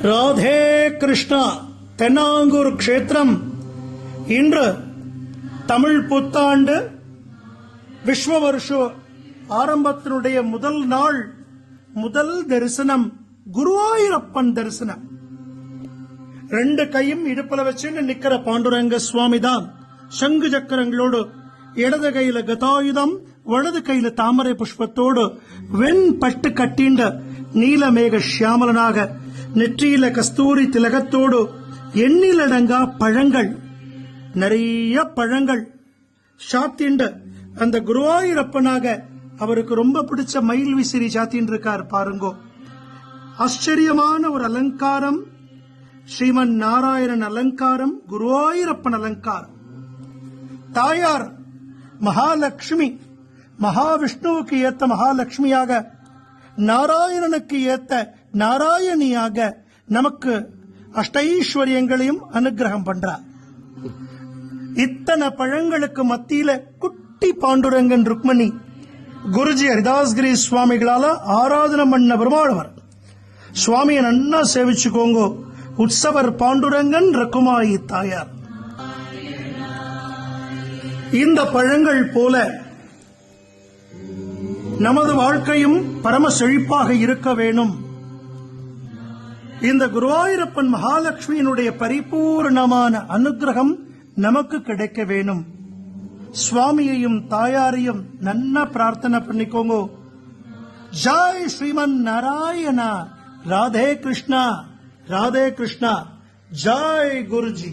ராதே கிருஷ்ணா. தென்னாங்கூர் க்ஷேத்திரம் இன்று தமிழ் புத்தாண்டு விஸ்வ வருஷ ஆரம்பத்தினுடைய முதல் நாள், முதல் தரிசனம் குருவாயூரப்பன் தரிசனம். ரெண்டு கையும் இடுப்புல வச்சுன்னு நிக்கிற பாண்டுரங்க சுவாமி தான் சங்கு சக்கரங்களோடு, இடது கையில கதாயுதம், வலது கையில தாமரை புஷ்பத்தோடு, வெண் பட்டு கட்டிண்ட நீலமேக சியாமலனாக, நெற்றியில கஸ்தூரி திலகத்தோடு, எண்ணிலடங்கா பழங்கள், நிறைய பழங்கள் சாத்திண்டு அந்த குருவாயூரப்பனாக அவருக்கு ரொம்ப பிடிச்ச மயில் விசிறி சாத்தின்னு இருக்கார் பாருங்கோ. ஆச்சரியமான ஒரு அலங்காரம், ஸ்ரீமன் நாராயணன் அலங்காரம், குருவாயூரப்பன் அலங்காரம். தாயார் மகாலட்சுமி, மகாவிஷ்ணுவுக்கு ஏத்த மகாலட்சுமியாக, நாராயணனுக்கு ஏத்த நாராயணியாக நமக்கு அஷ்டைஸ்வரியங்களையும் அனுகிரகம் பண்றார். இத்தனை பழங்களுக்கு மத்தியில குட்டி பாண்டுரங்கன் ருக்மணி குருஜி ஹரிதாஸ்கிரி சுவாமிகளால ஆராதனை பண்ண பெருமாளவர். சுவாமியை நன்னா சேவிச்சுக்கோங்க. உற்சவர் பாண்டுரங்கன் ரகுமாயி தாயார். இந்த பழங்கள் போல நமது வாழ்க்கையும் பரம செழிப்பாக இருக்க வேணும். இந்த குருவாயூரப்பன் மகாலட்சுமியினுடைய பரிபூர்ணமான அனுகிரகம் நமக்கு கிடைக்க வேணும். சுவாமியையும் தாயாரையும் நன்னா பிரார்த்தனை பண்ணிக்கோங்க. ஜெய் ஸ்ரீமன் நாராயணா. ராதே கிருஷ்ணா, ராதே கிருஷ்ணா. ஜெய் குருஜி.